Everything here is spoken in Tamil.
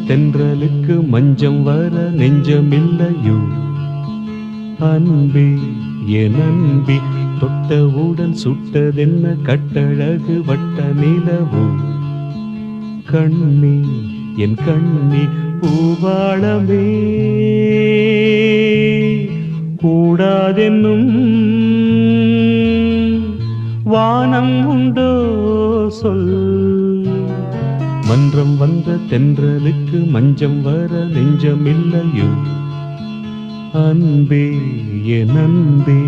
தென்றலுக்கு மஞ்சம் வர நெஞ்சமில்லையோ அன்பே என் அன்பே தொட்டவுடன் சுட்டதென்ன கட்டழகு வட்ட நிலவோ கண்ணே என் கண்ணே பூவாளமே கூடாதென்னும் வானம் உண்டோ சொல் மன்றம் வந்த தென்றலுக்கு மஞ்சம் வர நெஞ்சமில்லையோ அன்பே என் அன்பே